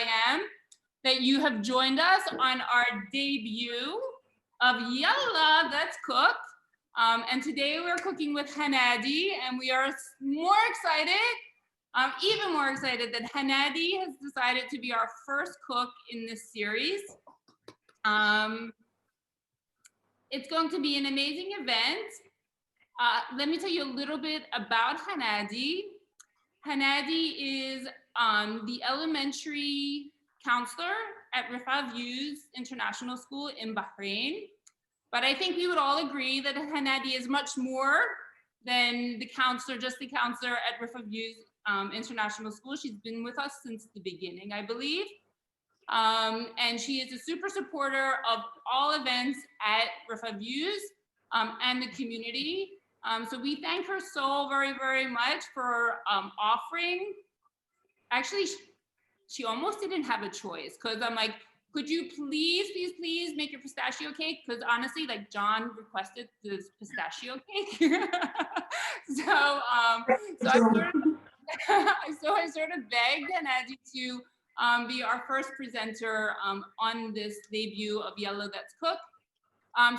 am that you have joined us on our debut of Yallah, Let's Cook. And today we're cooking with Hanadi, and we are more excited, even more excited that Hanadi has decided to be our first cook in this series. It's going to be an amazing event. Let me tell you a little bit about Hanadi. Hanadi is the elementary counselor at Rifaviews International School in Bahrain. But I think we would all agree that Hanadi is much more than the counselor, just the counselor at Rifaviews International School. She's been with us since the beginning, I believe. And she is a super supporter of all events at Rifaviews and the community. So we thank her so very, very much for offering. Actually, she almost didn't have a choice, because I'm like, could you please, please, please make your pistachio cake? Because honestly, like John requested this pistachio cake. So I sort of begged Hanadi to be our first presenter on this debut of Yallah, Let's Cook.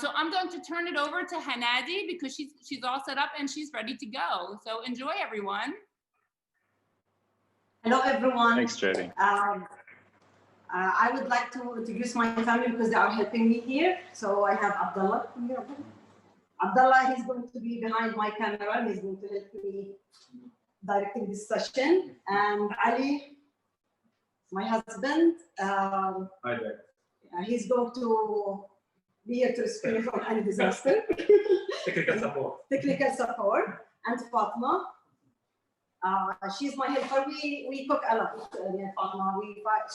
So I'm going to turn it over to Hanadi because she's all set up and she's ready to go. So enjoy, everyone. Hello, everyone. Thanks, Jody. I would like to introduce my family because they are helping me here. So I have Abdullah. Abdullah, he's going to be behind my camera. He's going to help me directing this session. And Ali, my husband. Hi there. He's going to be here to rescue me from any disaster. Technical support. Technical support. And Fatma. She's my helper. We cook a lot. Fatma.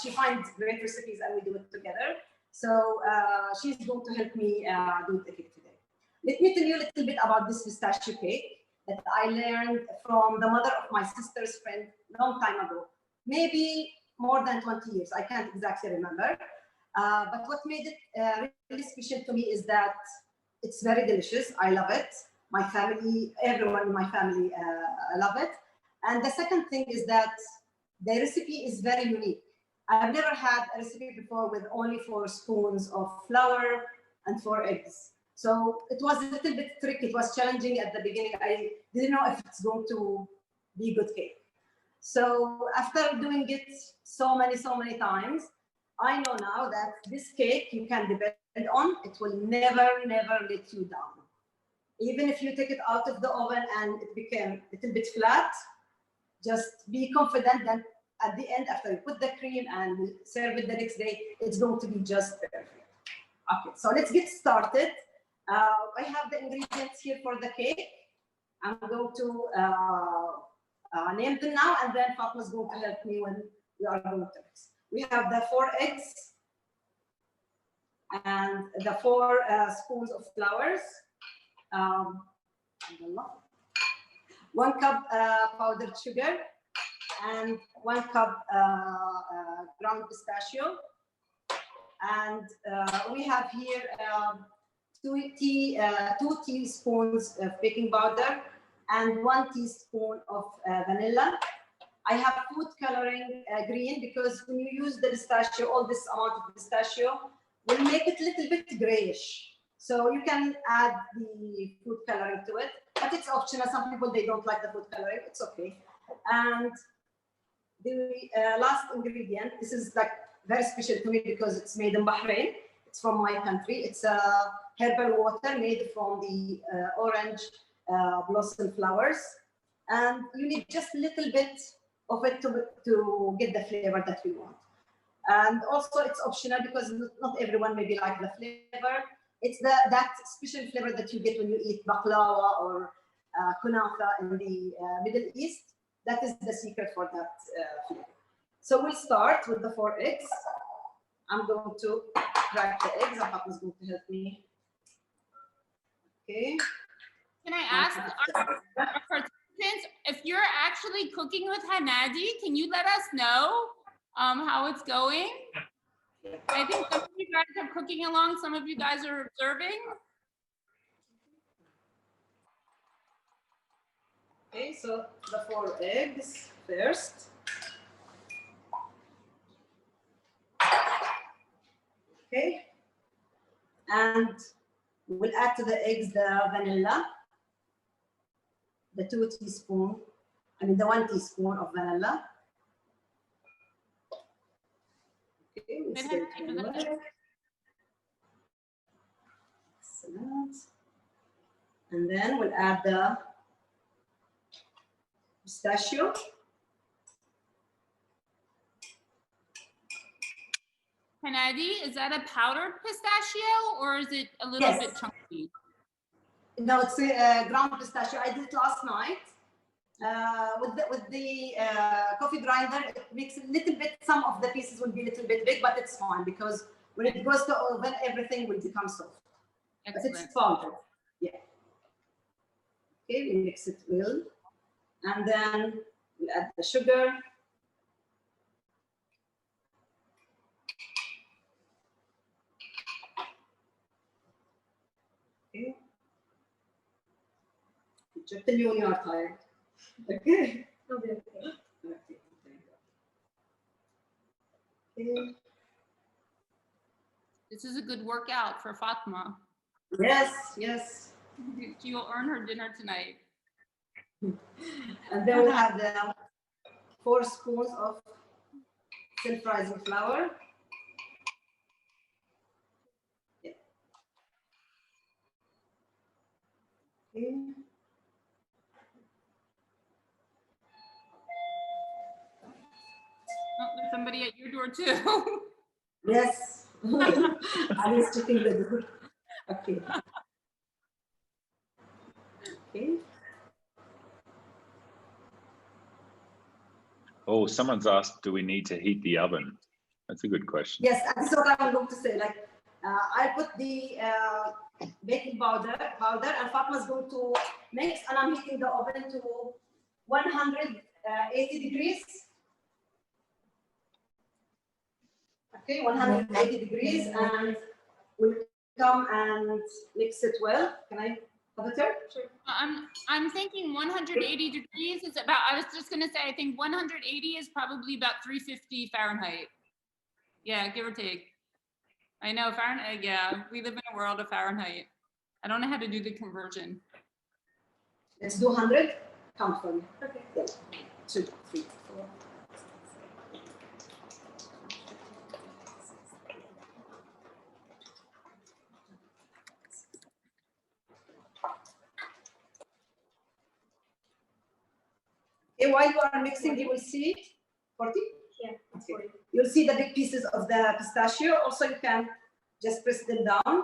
She finds great recipes and we do it together. So she's going to help me do the cake today. Let me tell you a little bit about this pistachio cake that I learned from the mother of my sister's friend long time ago. Maybe more than 20 years. I can't exactly remember. But what made it really special to me is that it's very delicious. I love it. My family, everyone in my family love it. And the second thing is that the recipe is very unique. I've never had a recipe before with only 4 spoons of flour and 4 eggs. So it was a little bit tricky. It was challenging at the beginning. I didn't know if it's going to be good cake. So after doing it so many times, I know now that this cake you can depend on. It will never let you down. Even if you take it out of the oven and it became a little bit flat, just be confident that at the end, after you put the cream and serve it the next day, it's going to be just perfect. Okay, so let's get started. I have the ingredients here for the cake. I'm going to name them now, and then Fatma's going to help me when we are going to mix. We have the 4 eggs and the 4 spoons of flours. 1 cup powdered sugar and 1 cup ground pistachio. And we have here 2 teaspoons of baking powder and 1 teaspoon of vanilla. I have food coloring green because when you use the pistachio, all this amount of pistachio will make it a little bit grayish. So you can add the food coloring to it, but it's optional. Some people, they don't like the food coloring. It's okay. And the last ingredient, this is like very special to me because it's made in Bahrain. It's from my country. It's a herbal water made from the orange blossom flowers. And you need just a little bit of it to get the flavor that we want. And also it's optional because not everyone maybe like the flavor. It's that special flavor that you get when you eat baklava or kunafa in the Middle East. That is the secret for that flavor. So we'll start with the 4 eggs. I'm going to crack the eggs. Fatma's going to help me. Okay. Can I ask our participants, if you're actually cooking with Hanadi, can you let us know how it's going? I think some of you guys are cooking along, some of you guys are observing. Okay, so the 4 eggs first. Okay. And we'll add to the eggs the vanilla, the 1 teaspoon of vanilla. Okay, we stir it well. Excellent. And then we'll add the pistachio. Hanadi, is that a powdered pistachio or is it a little bit chunky? No, it's a ground pistachio. I did it last night. With the coffee grinder, it makes a little bit, some of the pieces will be a little bit big, but it's fine because when it goes to oven, everything will become soft. Excellent. But it's powdered. Yeah. Okay, we mix it well. And then we add the sugar. Okay. Just tell me when you are tired. Okay. Okay. Okay. This is a good workout for Fatma. Yes, yes. She will earn her dinner tonight. And then we'll have the 4 spoons of self-rising flour. Yeah. Okay. Oh, there's somebody at your door too. Yes. I was checking the door. Okay. Okay. Oh, someone's asked, do we need to heat the oven? That's a good question. Yes, that's what I'm going to say. Like, I put the baking powder, and Fatma's going to mix, and I'm heating the oven to 180 degrees. Okay, 180 degrees, and we'll come and mix it well. Can I have a turn? Sure. I'm thinking 180 degrees is about, I was just gonna say, I think 180 is probably about 350 Fahrenheit. Yeah, give or take. I know Fahrenheit, yeah, we live in a world of Fahrenheit. I don't know how to do the conversion. Let's do 100. Count for me. Okay. Yeah. 2, 3, 4. Okay, while you are mixing, you will see 40? Yeah. Okay. You'll see the big pieces of the pistachio. Also, you can just press them down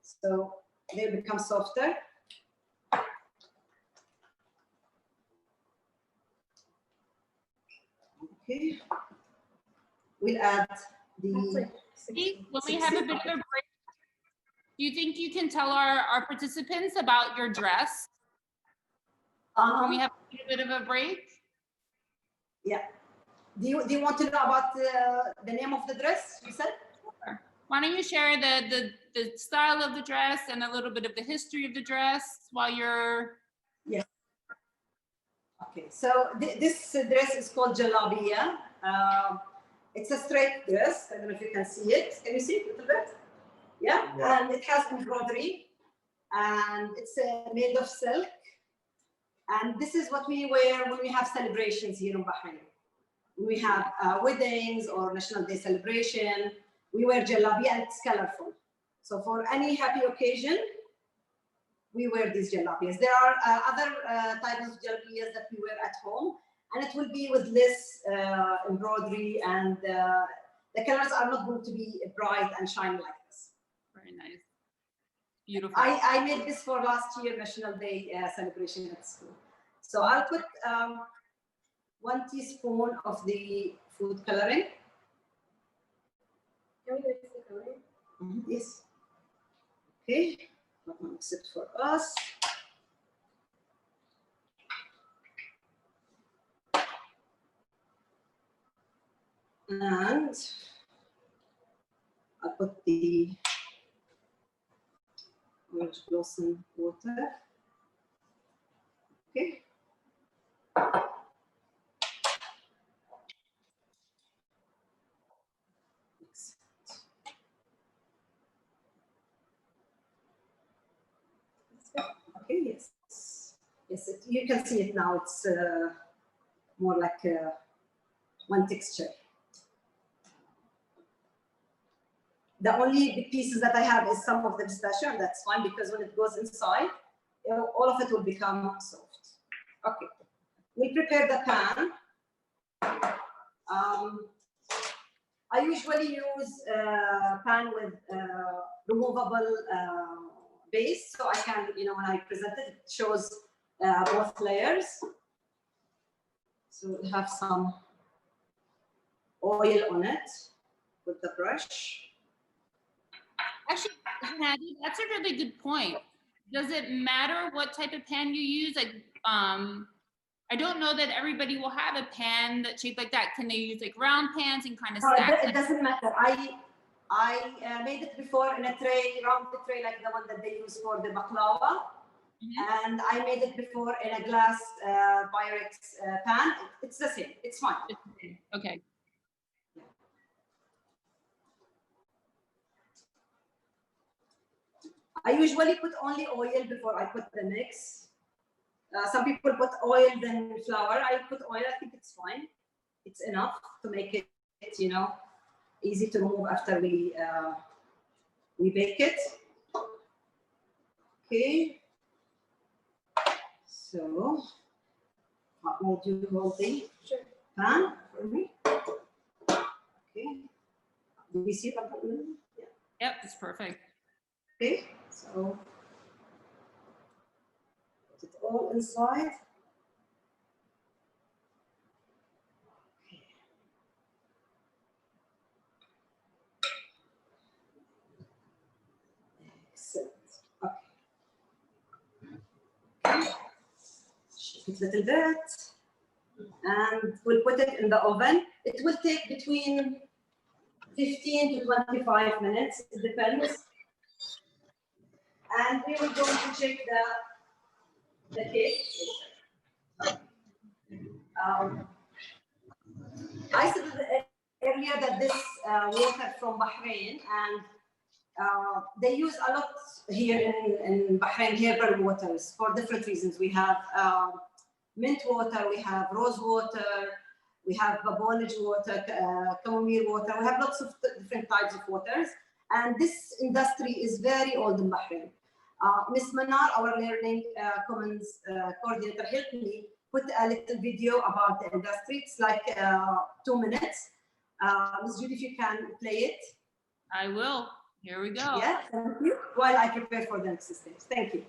so they become softer. Okay. We'll add the. Steve, when we have a bit of a break, do you think you can tell our participants about your dress? When we have a bit of a break? Yeah. Do you want to know about the name of the dress you said? Sure. Why don't you share the style of the dress and a little bit of the history of the dress while you're... Yes. Okay, so this dress is called Jalabiya. It's a straight dress. I don't know if you can see it. Can you see it a little bit? Yeah, and it has embroidery, and it's made of silk. And this is what we wear when we have celebrations here in Bahrain. When we have weddings or National Day celebration, we wear jalabiya and it's colorful. So for any happy occasion, we wear these jalabiyas. There are other types of jalabiyas that we wear at home, and it will be with less embroidery, and the colors are not going to be bright and shiny like this. Very nice. Beautiful. I made this for last year National Day celebration at school. So I'll put 1 teaspoon of the food coloring. Can we mix the coloring? Yes. Okay. I'll mix it for us. And I'll put the orange blossom water. Okay. Yes, you can see it now. It's more like one texture. The only big pieces that I have is some of the pistachio, and that's fine because when it goes inside, all of it will become soft. Okay, we prepare the pan. I usually use pan with removable base, so I can, when I present it, it shows both layers. So we have some oil on it with the brush. Actually, Hanadi, that's a really good point. Does it matter what type of pan you use? Like, I don't know that everybody will have a pan that's shaped like that. Can they use like round pans and kind of No, stack? it doesn't matter. I made it before in a tray, round tray like the one that they use for the baklava. And I made it before in a glass Pyrex pan. It's the same. It's fine. Okay. I usually put only oil before I put the mix. Some people put oil then flour. I put oil. I think it's fine. It's enough to make it, easy to remove after we bake it. Okay. So, what will you hold the pan for me? Okay. Do we see it? Yeah. Yep, it's perfect. Okay. So, put it all inside. Excellent. Okay. Shake it a little bit. And we'll put it in the oven. It will take between 15 to 25 minutes, it depends. And we will go to check the cake. I said earlier that this water from Bahrain, and they use a lot here in Bahrain, herbal waters for different reasons. We have mint water, we have rose water, we have babonage water, chamomile water. We have lots of different types of waters. And this industry is very old in Bahrain. Ms. Manar, our Learning Commons coordinator, helped me put a little video about the industry. It's like 2 minutes. Ms. Judy, if you can play it. I will. Here we go. Yeah, thank you. While I prepare for the next stage. Thank you.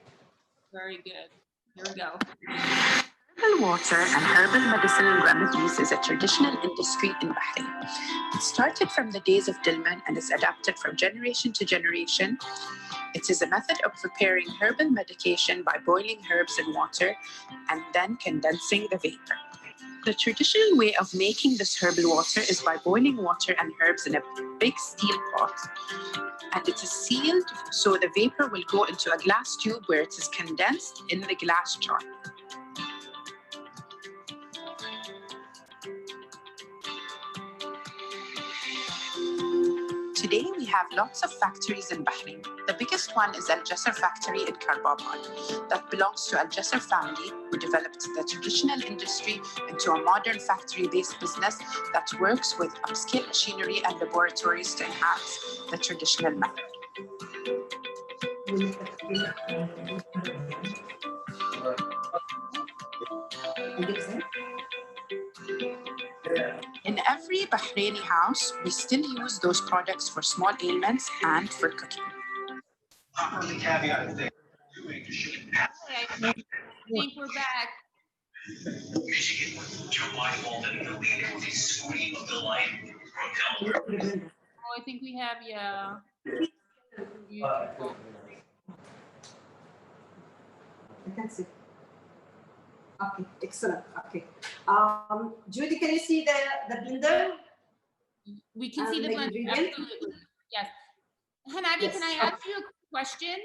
Very good. Here we go. Herbal water and herbal medicinal remedies is a traditional industry in Bahrain. It started from the days of Dilman and is adapted from generation to generation. It is a method of preparing herbal medication by boiling herbs in water and then condensing the vapor. The traditional way of making this herbal water is by boiling water and herbs in a big steel pot, and it is sealed so the vapor will go into a glass tube where it is condensed in the glass jar. Today, we have lots of factories in Bahrain. The biggest one is Al Jasser factory in Karbabad that belongs to Al Jasser family, who developed the traditional industry into a modern factory-based business that works with upscale machinery and laboratories to enhance the traditional method. In every Bahraini house, we still use those products for small ailments and for cooking. Okay, I think we're back. Oh, I think we have, yeah. Beautiful. I can see. Okay, excellent. Okay. Judy, can you see the blender? We can see the blend. Absolutely. Yes. Hanadi, Yes. can I ask you a question?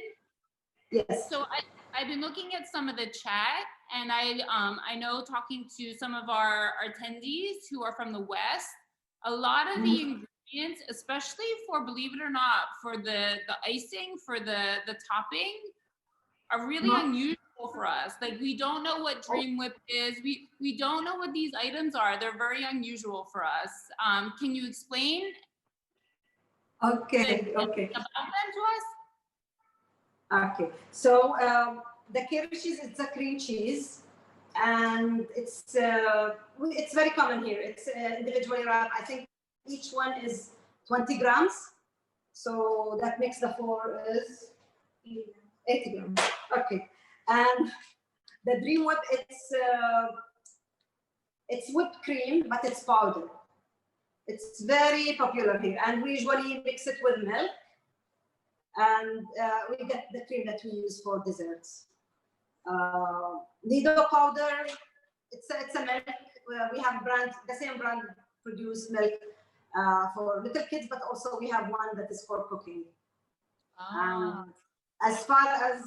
Yes. So I've been looking at some of the chat, and I know, talking to some of our attendees who are from the West, a lot of the ingredients, especially for, believe it or not, for the icing, for the topping, are really unusual. for us. Like we don't know what Dream Whip is. We don't know what these items are. They're very unusual for us. Can you explain Okay, about okay, them to us? okay. So the Kerry cheese, it's a cream cheese, and it's very common here. It's individually wrapped. I think each one is 20 grams. So that makes the 4 is 80 grams. Okay, and the Dream Whip, it's whipped cream, but it's powder. It's very popular here, and we usually mix it with milk, and we get the cream that we use for desserts. Nido powder, it's a milk. We have the same brand produce milk for little kids, but also we have one that is for cooking. As far as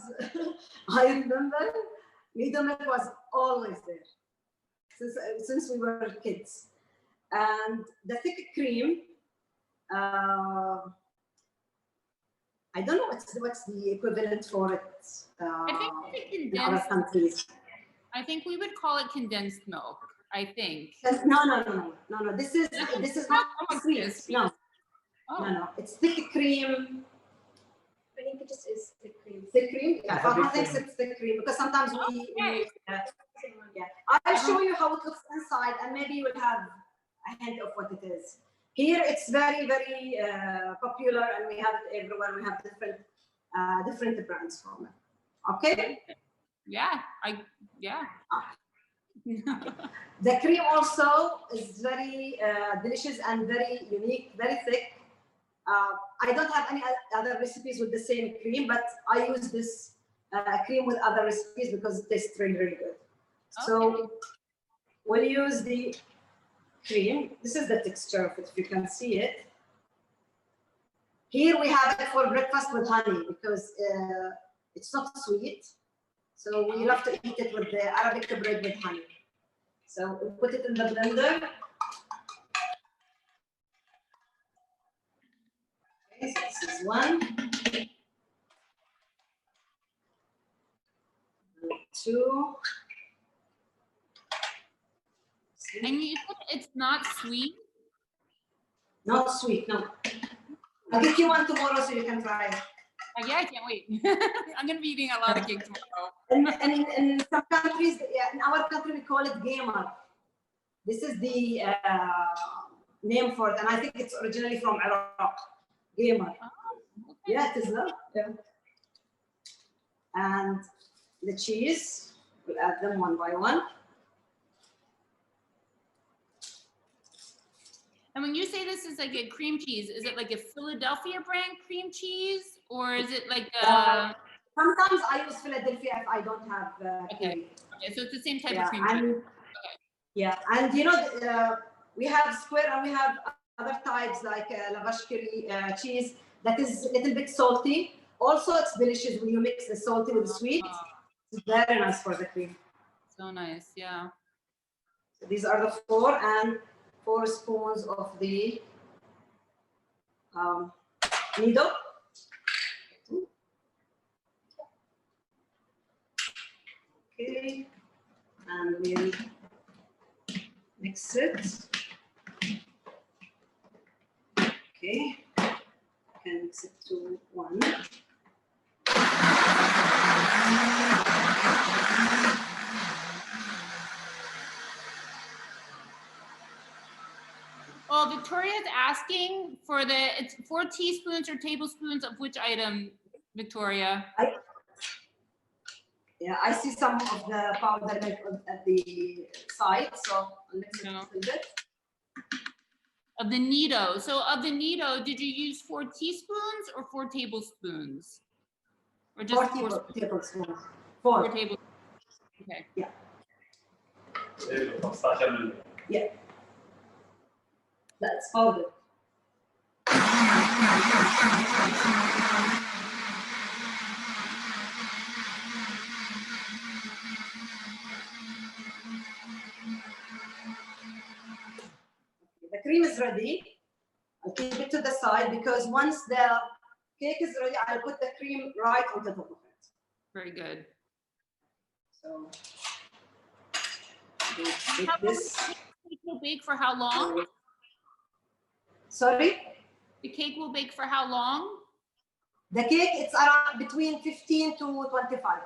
I remember, Nido milk was always there since we were kids. And the thick cream, I don't know what's the equivalent for it I think it's in other countries. I think we would call it condensed milk. I think. No. This is not sweet. No. Oh. No. It's thick cream. I think it just is the cream. Thick cream? Yeah, It's a Fatma big thinks cream. it's thick cream because sometimes Okay. yeah. I'll show you how it looks inside, and maybe you will have a hint of what it is. Here, it's very, very popular, and we have it everywhere. We have different brands from it. Okay. Yeah. The cream also is very delicious and very unique, very thick. I don't have any other recipes with the same cream, but I use this cream with other recipes because it tastes really, really good. Okay. So we'll use the cream. This is the texture of it, if you can see it. Here we have it for breakfast with honey because it's not sweet. So we love to eat it with the Arabic bread with honey. So we'll put it in the blender. Okay, so this is one. 2. And you said it's not sweet. Not sweet, no. I'll get you one tomorrow so you can try it. Yeah, I can't wait. I'm gonna be eating a lot of cake tomorrow. And in some countries, in our country, we call it gamer. This is the name for it, and I think it's originally from Iraq. Gamer. Oh, okay. Yeah, it is not. Yeah. And the cheese, we'll add them one by one. And when you say this is like a cream cheese, is it like a Philadelphia brand cream cheese, or is it like a? Sometimes I use Philadelphia if I don't have Okay. Okay, so it's the same type yeah, of cream cheese. and yeah, and you know we have square and we have other types like lavash curry cheese that is a little bit salty. Also, it's delicious when you mix the salty with the sweet. It's very nice for the cream. So nice, yeah. So these are the 4 and 4 spoons of the nido. Okay, and we'll mix it. Okay, can mix it to 1. Well, Victoria's asking for it's 4 teaspoons or tablespoons of which item, Victoria? Yeah, I see some of the powder at the side, so I'll mix it a little bit. Of the Nido. So of the Nido, did you use 4 teaspoons or 4 tablespoons? Or just 4 4 tablespoons. 4 4. tablespoons. Okay. Yeah. Yeah. That's powder. The cream is ready. I'll keep it to the side because once the cake is ready, I'll put the cream right on the top of it. Very good. So we'll take this. The cake will bake for how long? Sorry? The cake will bake for how long? The cake, it's around between 15 to 25.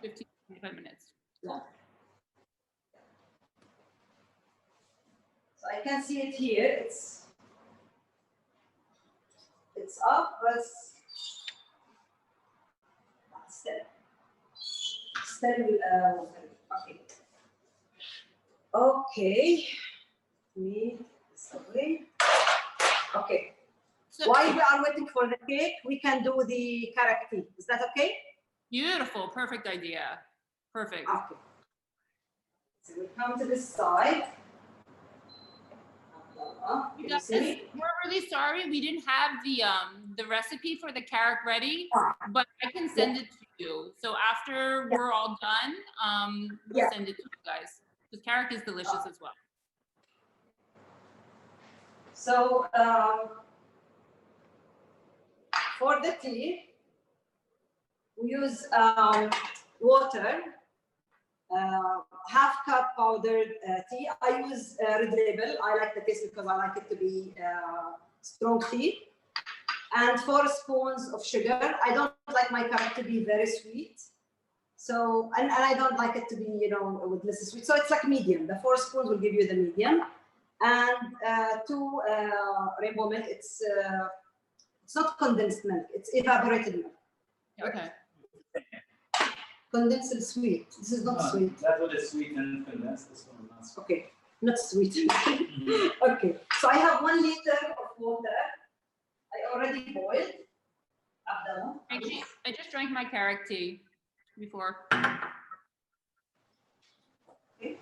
15, 25 minutes. Yeah. So I can see it here. It's up, but still, okay. Okay. Me, sorry. Okay. So, While we are waiting for the cake, we can do the carrot tea. Is that okay? beautiful, perfect idea. Perfect. Okay. So we come to this side. You You guys, see? we're really sorry we didn't have the recipe for the carrot ready, but I can send it to you. So after we're all done, we'll send it to you guys. Because carrot is delicious as well. So for the tea, we use water, half cup powdered tea. I use red label. I like the taste because I like it to be strong tea. And 4 spoons of sugar. I don't like my carrot to be very sweet. So, and I don't like it to be, you know, with less sweet. So it's like medium. The 4 spoons will give you the medium. And 2 rainbow milk. It's not condensed milk. It's evaporated milk. Okay. Condensed is sweet. This is not sweet. That one is sweet and condensed. This one is not sweet. Okay, not sweet. Okay, so I have 1 liter of water. I already boiled. Abdallah. I just drank my carrot tea before. Okay.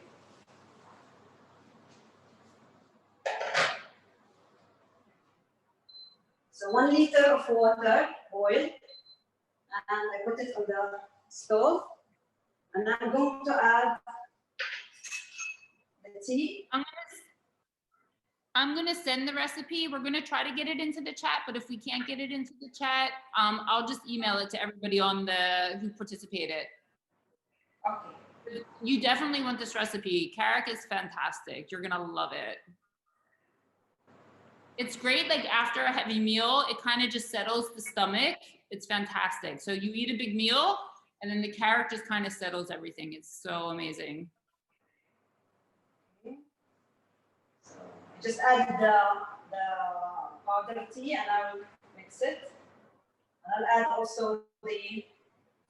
So 1 liter of water boiled, and I put it on the stove, and I'm going to add the tea. I'm gonna send the recipe. We're gonna try to get it into the chat, but if we can't get it into the chat, I'll just email it to everybody on who participated. Okay. You definitely want this recipe. Carrot is fantastic. You're gonna love it. It's great, like after a heavy meal, it kind of just settles the stomach. It's fantastic. So you eat a big meal, and then the carrot just kind of settles everything. It's so amazing. So I just add the powdered tea, and I will mix it. And I'll add also the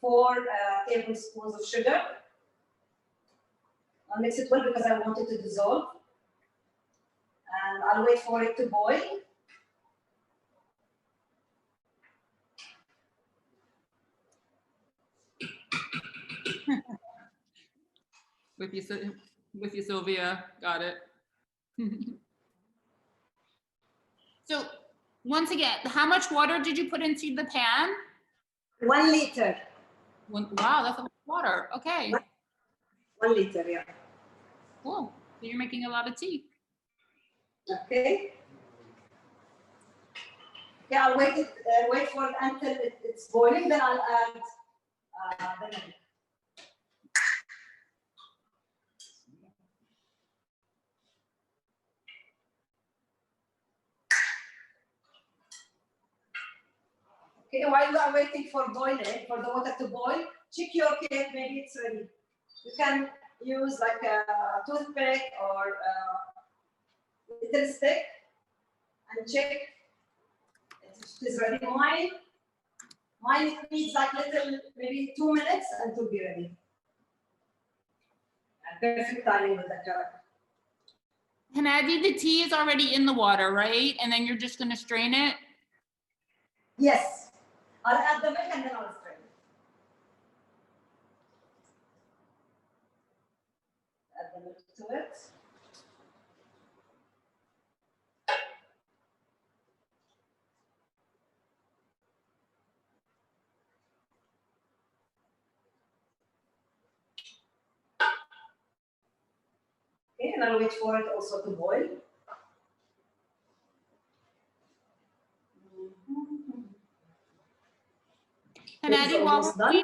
4 tablespoons of sugar. I'll mix it well because I want it to dissolve. And I'll wait for it to boil. With you, Sylvia. Got it. So once again, how much water did you put into the pan? 1 liter. Wow, that's a lot of water. Okay, 1 liter, yeah. cool. So you're making a lot of tea. Okay. Yeah, I'll wait for it until it's boiling. Then I'll add the milk. Okay, while we are waiting for boiling, for the water to boil, check your cake, maybe it's ready. You can use like a toothpick or a little stick and check if it is ready. Mine needs like little, maybe 2 minutes and it will be ready. And perfect timing with the carrot. Hanadi, the tea is already in the water, right? And then you're just gonna strain it? Yes. I'll add the milk and then I'll strain it. Add the milk to it. Okay, and I'll wait for it also to boil. Hanadi, almost done.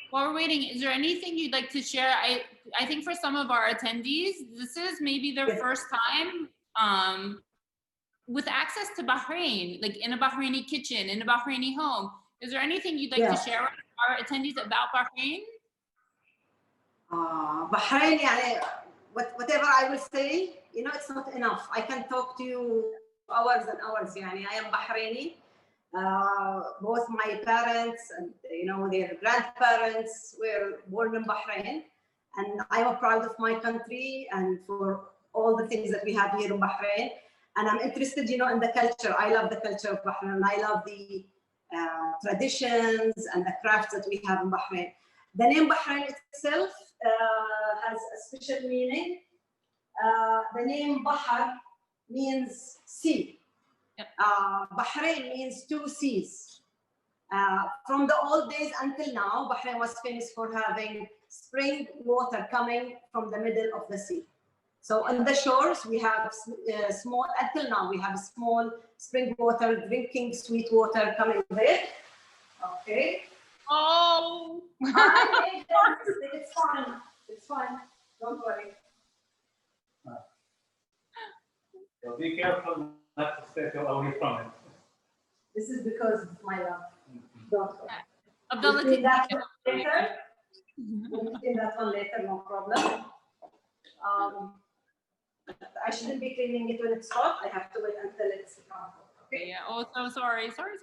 While we're waiting, is there anything you'd like to share? I think for some of our attendees, this is maybe their first time with access to Bahrain, like in a Bahraini kitchen, in a Bahraini home. Is there anything you'd like to share with our attendees about Bahrain? Bahrain, يعني, whatever I will say, you know, it's not enough. I can talk to you hours and hours. يعني, I am Bahraini. Both my parents and you know their grandparents were born in Bahrain, and I'm proud of my country and for all the things that we have here in Bahrain. And I'm interested, you know, in the culture. I love the culture of Bahrain, and I love the traditions and the crafts that we have in Bahrain. The name Bahrain itself has a special meaning. The name Bahar means sea. Bahrain means two seas. From the old days until now, Bahrain was famous for having spring water coming from the middle of the sea. So on the shores, we have small, until now, we have small spring water, drinking sweet water coming there. Okay. Oh! It's fine. It's fine. Don't worry. So be careful not to stay away from it. This is because of my love. Don't worry. Abdullah, We'll clean that one later. We'll clean that one later, no problem. I shouldn't be cleaning it when it's hot. I have to wait until it's hot. Okay. Yeah. Oh, so sorry. Sorry.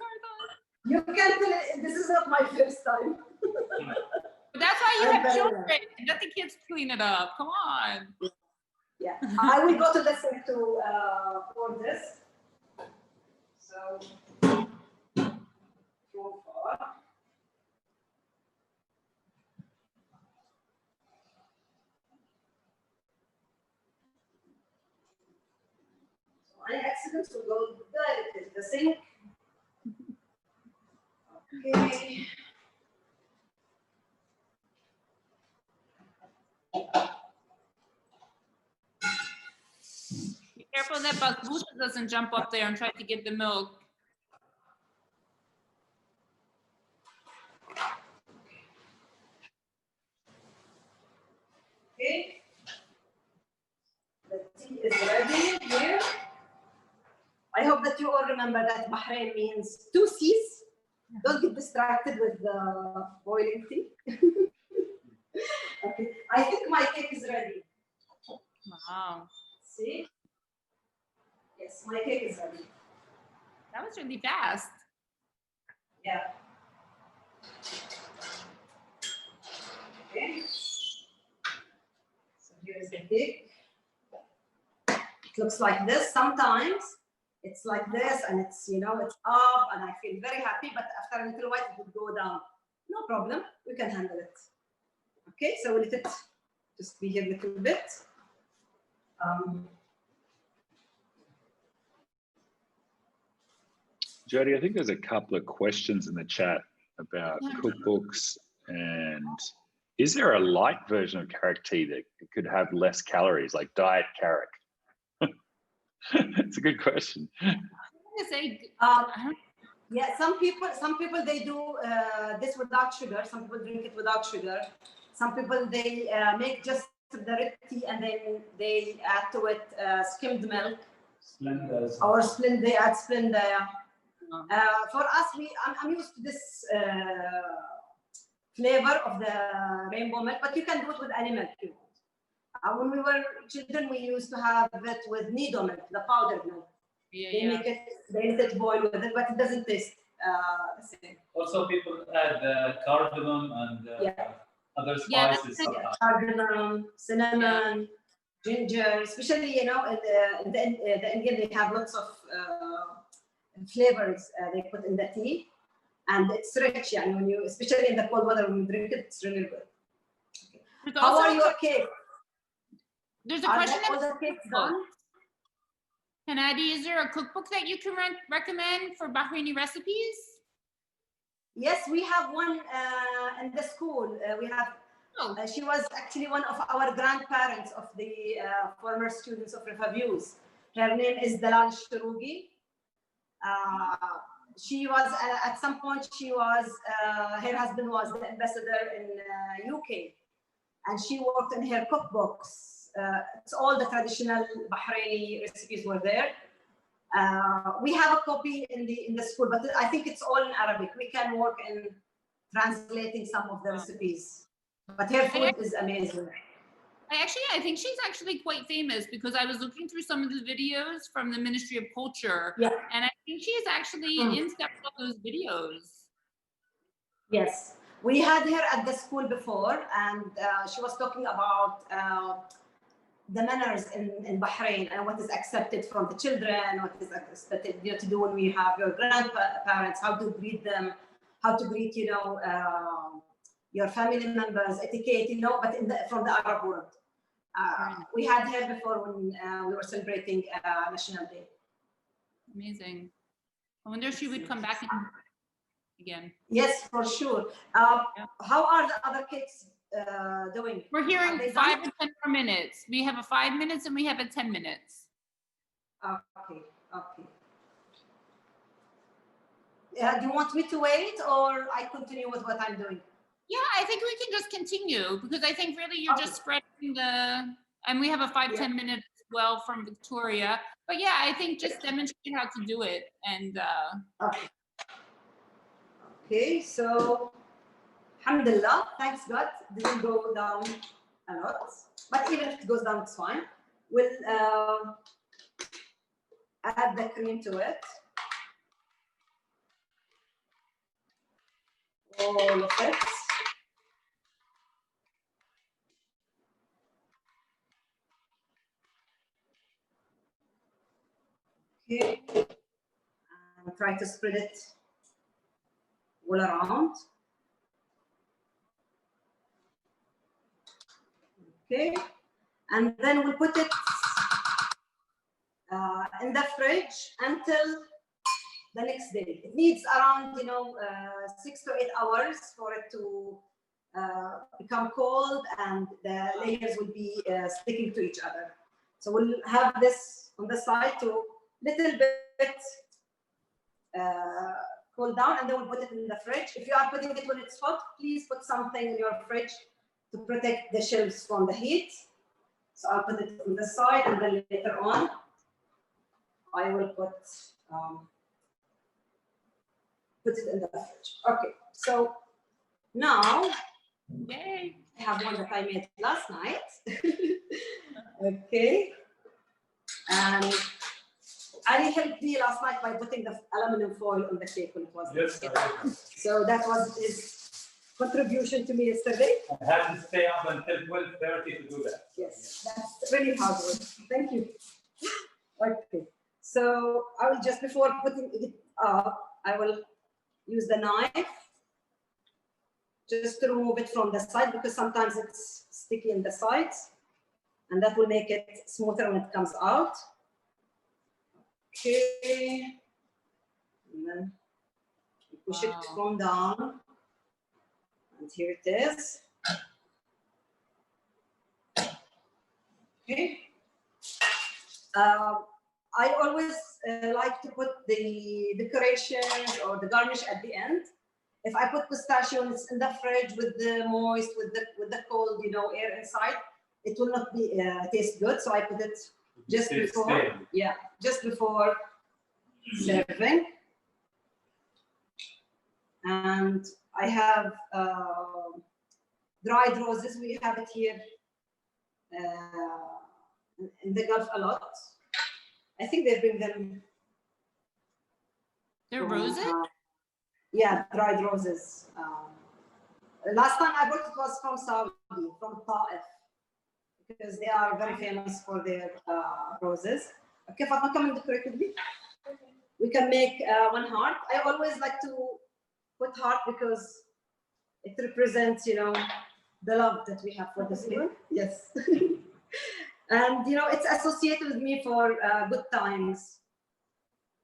You can tell it. This is not my first time. But that's why you have children. Let the kids clean it up. Come on. Yeah, I will go to the sink to pour this. So, so far. So any accidents will go directly to the sink. Okay. Be careful that Bakbusha doesn't jump up there and try to get the milk. Okay. The tea is ready here. I hope that you all remember that Bahrain means two seas. Don't get distracted with the boiling tea. Okay, I think my cake is ready. Wow. See? Yes, my cake is ready. That was really fast. Yeah. Okay. So here's the cake. It looks like this. Sometimes it's like this, and it's, you know, it's up, and I feel very happy, but after a little while it will go down. No problem, we can handle it. Okay, so we'll let it just be here a little bit. Jody, I think there's a couple of questions in the chat about cookbooks, and is there a light version of carrot tea that could have less calories, like diet carrot? It's a good question. Yeah, some people they do this without sugar. Some people drink it without sugar. Some people they make just the red tea and then they add to it skimmed milk. Splenda. Or Splenda, they add Splenda. For us, I'm used to this flavor of the rainbow milk, but you can do it with any milk you want. When we were children, we used to have it with nido milk, the powdered milk. Yeah, they make it, they let it boil with it, but it doesn't taste the same. Also, people add cardamom and other spices. Cardamom, cinnamon, ginger, especially, you know, in the Indian, they have lots of flavors they put in the tea, and it's rich. And when you, especially in the cold weather, when you drink it, it's really good. Okay. How are your cakes? There's a question. All the cakes done? Hanadi, is there a cookbook that you can recommend for Bahraini recipes? Yes, we have one in the school. We have. She was actually one of our grandparents of the former students of Reviews. Her name is Dalal Shurugi. she was at some point she was her husband was the ambassador in UK, and she worked in her cookbooks. It's all the traditional Bahraini recipes were there. We have a copy in the school, but I think it's all in Arabic. We can work in translating some of the recipes, but her food is amazing. I think she's actually quite famous because I was looking through some of the videos from the Ministry of Culture, and I think she's actually in several of those videos. Yes, we had her at the school before, and she was talking about the manners in Bahrain and what is accepted from the children, what is expected to do when we have your grandparents, how to greet them, how to greet your family members, etiquette, but from the Arab world. We had her before when we were celebrating National Day. Amazing. I wonder if she would come back again. Yes, for sure. How are the other kids doing? We're hearing 5 or 10 more minutes. We have a 5 minutes and we have a 10 minutes. Okay. Do you want me to wait or I continue with what I'm doing? Yeah, I think we can just continue because I think really you're just spreading and we have a 5-10 minutes as well from Victoria. But yeah, I think just demonstrate how to do it and Okay, so alhamdulillah, thanks God, didn't go down a lot. But even if it goes down, it's fine. We'll add the cream to it. All of it. Okay, and try to spread it all around. Okay, and then we'll put it in the fridge until the next day. It needs around 6 to 8 hours for it to become cold and the layers will be sticking to each other. So we'll have this on the side to little bit cool down, and then we'll put it in the fridge. If you are putting it when it's hot, please put something in your fridge to protect the shelves from the heat. So I'll put it on the side, and then later on, I will put it in the fridge. Okay, so now, yay. I have one that I made last night. Okay, and Ali helped me last night by putting the aluminum foil on the cake when it was. Yes, so that was his contribution to me yesterday. I had to stay up until 12:30 to do that. Yes, that's really hard work. Thank you. Okay, so I will just, before putting it up, I will use the knife just to remove it from the side because sometimes it's sticky in the sides, and that will make it smoother when it comes out. Okay, and then push it from down, and here it is. Okay. I always like to put the decorations or the garnish at the end. If I put pistachios in the fridge with the moist, with the cold, air inside, it will not be taste good. So I put it just before, just before serving. And I have dried roses. We have it here in the Gulf a lot. I think they bring them. They're roses? Yeah, dried roses. Last time I brought it was from Saudi, from Ta'if, because they are very famous for their roses. Okay, Fatma, come and decorate with me. We can make one heart. I always like to put heart because it represents, the love that we have for this thing. Yes. And, it's associated with me for good times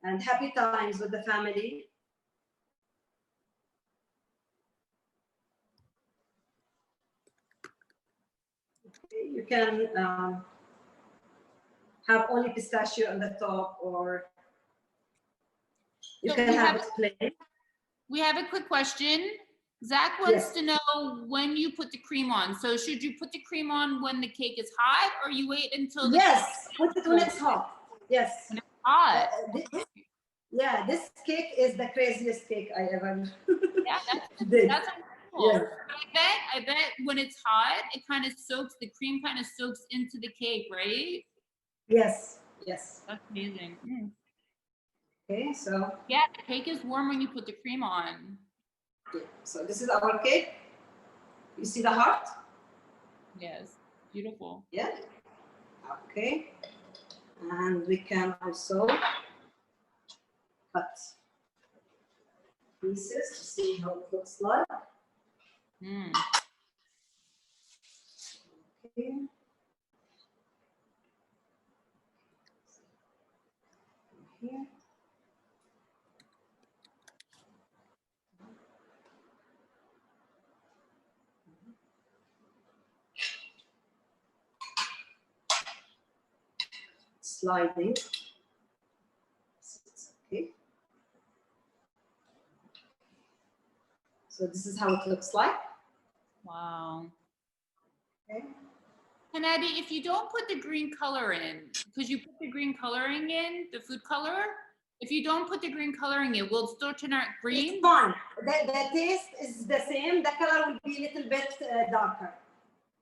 and happy times with the family. Okay, you can have only pistachio on the top, or You So can we have have- it plain. We have a quick question. Zach wants to know when you put the cream on. So should you put the cream on when the cake is hot, or you wait until the Yes, put it when it's hot. Yes. when it's hot? This cake is the craziest cake I ever Yeah, did. that's cool. Yeah. I bet when it's hot, it kind of soaks, the cream kind of soaks into the cake, right? Yes, yes. That's amazing. Mm. Okay, so Yeah, the cake is warm when you put the cream on. so this is our cake. You see the heart? Yes, beautiful. Yeah. Okay. And we can also cut pieces to see how it looks like. Mm. Okay. Here. Sliding. Okay. So this is how it looks like. Wow. Okay. Hanadi, if you don't put the green color in, because you put the green coloring in, the food color, if you don't put the green coloring in, will it still turn out green? It's fine. The taste is the same. The color will be a little bit darker.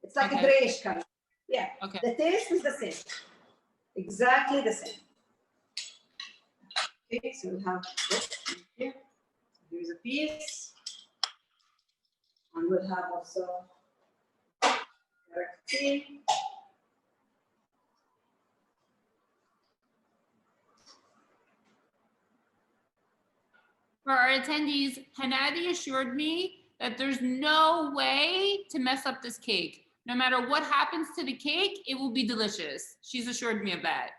It's like Okay. a grayish color. Yeah. Okay. The taste is the same. Exactly the same. Okay, so we have this here. Here's a piece. And we'll have also carrot tea. For our attendees, Hanadi assured me that there's no way to mess up this cake. No matter what happens to the cake, it will be delicious. She's assured me of that.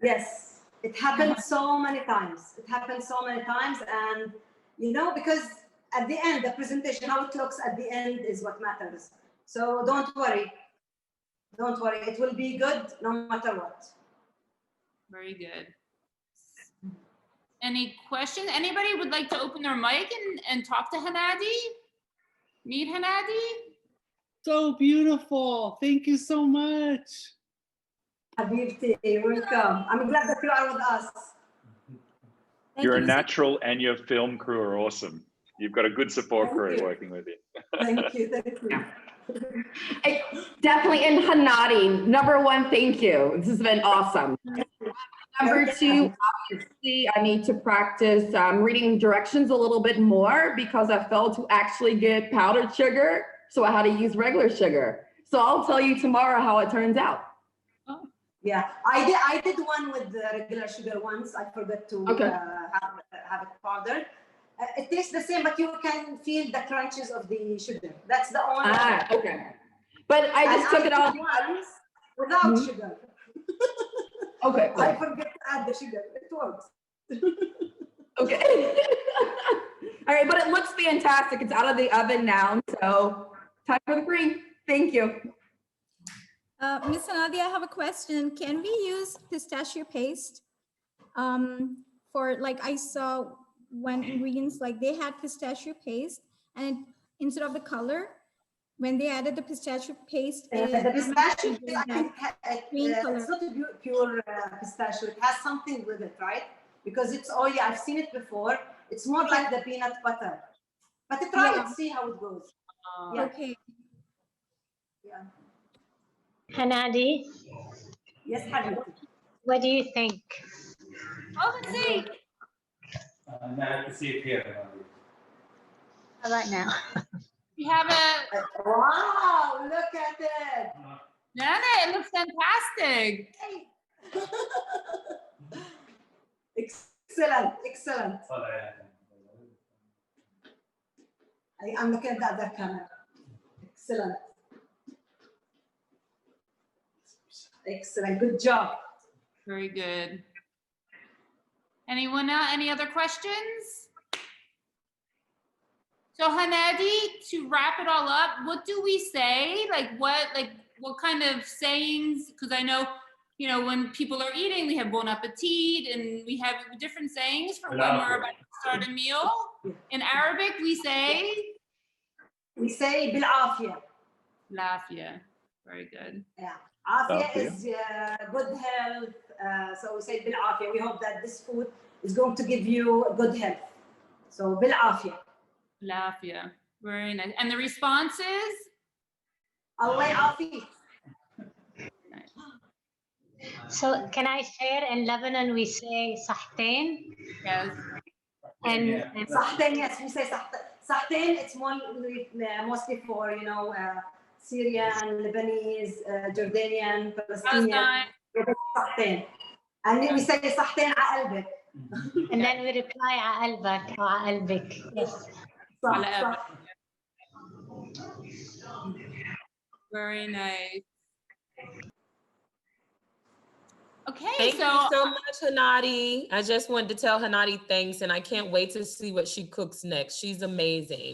Yes, it happened so many times. It happened so many times. And, you know, because at the end, the presentation, how it looks at the end is what matters. So don't worry. Don't worry. It will be good no matter what. Very good. Any questions? Anybody would like to open their mic and talk to Hanadi? Meet Hanadi? So beautiful. Thank you so much. Habibti, welcome. I'm glad that you are with us. You're a natural, and your film crew are awesome. You've got a good support Thank crew you. working with you. Thank you, thank you. Definitely in Hanadi. Number one, thank you. This has been awesome. Number two, obviously, I need to practice reading directions a little bit more because I failed to actually get powdered sugar. So I had to use regular sugar. So I'll tell you tomorrow how it turns out. Yeah, I did one with the regular sugar once. I forgot to Okay. have it powdered. It tastes the same, but you can feel the crunches of the sugar. That's the only. Okay. But I just took it off. Once without Mhm. sugar. Okay. I forget to add the sugar. It works. Okay. All right, but it looks fantastic. It's out of the oven now. So time for the cream. Thank you. Miss Hanadi, I have a question. Can we use pistachio paste? For like I saw when ingredients like they had pistachio paste and instead of the color, when they added the pistachio paste, The pistachio, I think green color. it's not a pure pistachio. It has something with it, right? Because it's oily. I've seen it before. It's more like the peanut butter. But try Yeah. it, see how it goes. Okay. Yeah. Hanadi, Yes, Habibti. what do you think? Oh, let's see. Now to see it here. How about now? We have a, Wow, look at it. Nana, it looks fantastic. Excellent, excellent. I'm looking at the other camera. Excellent. Excellent, good job. Very good. Anyone else? Any other questions? So Hanadi, to wrap it all up, what do we say? Like what kind of sayings? Because I know you know, when people are eating, we have bon appetit, and we have different sayings for when we're about to start a meal. In Arabic, we say بالعافية. Lafia. Very good. Yeah. Afia is good health. So we say بالعافية. We hope that this food is going to give you good health. So بالعافية. Lafia. Very nice. And the response is? Allah يعافيك. So can I share in Lebanon we say صحتين? Yes. And صحتين, yes, we say صحتين. It's mostly for, you know, Syrian, Lebanese, Jordanian, Palestinian. صحتين. And then we say صحتين على قلبك. and then we reply على قلبك أو على قلبك. Yes. صح. Very nice. Okay, Thank you so much, Hanadi. I just wanted to tell Hanadi thanks, and I can't wait to see what she cooks next. She's amazing.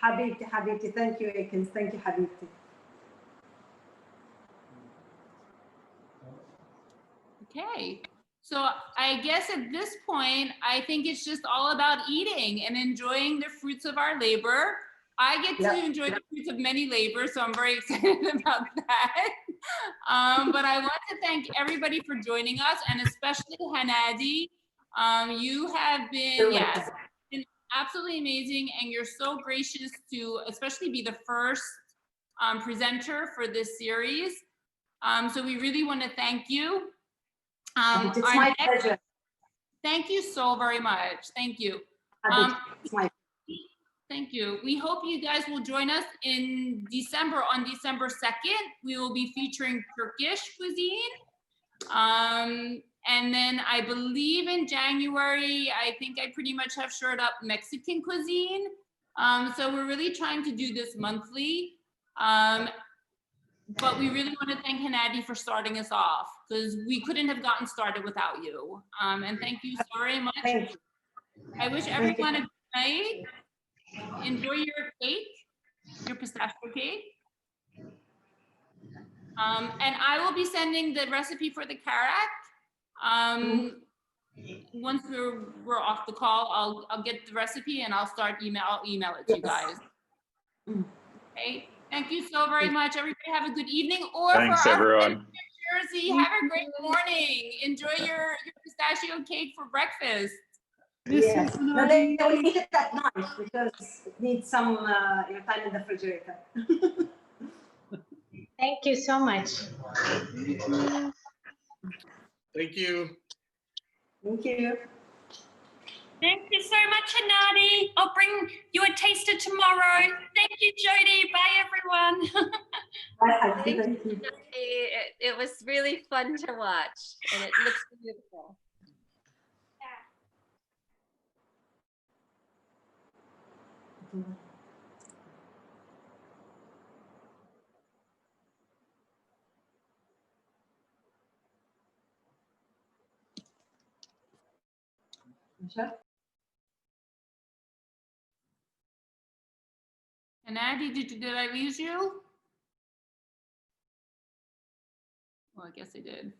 حبيبتي. Thank you, Akins. Thank you, حبيبتي. Okay, so I guess at this point, I think it's just all about eating and enjoying the fruits of our labor. I get to enjoy the fruits of many labor, so I'm very excited about that. But I want to thank everybody for joining us, and especially Hanadi. You have been, been absolutely amazing, and you're so gracious to especially be the first presenter for this series. So we really want to thank you. It's my pleasure. Thank you so very much. Thank you. Thank you. We hope you guys will join us in December. On December 2nd, we will be featuring Turkish cuisine. And then I believe in January, I think I pretty much have shored up Mexican cuisine. So we're really trying to do this monthly. But we really want to thank Hanadi for starting us off, because we couldn't have gotten started without you. And thank you so very much. I wish everyone a good night. Enjoy your cake, your pistachio cake. And I will be sending the recipe for the karak. Once we're off the call, I'll get the recipe and I'll email it to you guys. Okay. Thank you so very much. Everybody have a good evening. Or thanks, for everyone. New Jersey, have a great morning. Enjoy your pistachio cake for breakfast. Yes. No, they will eat it at night because it needs some time in the refrigerator. Thank you so much. Thank you. Thank you. Thank you so much, Hanadi. I'll bring you a taster tomorrow. Thank you, Jody. Bye, everyone. Thank you. It was really fun to watch, and it looks beautiful. Hanadi, did I lose you? Well, I guess I did.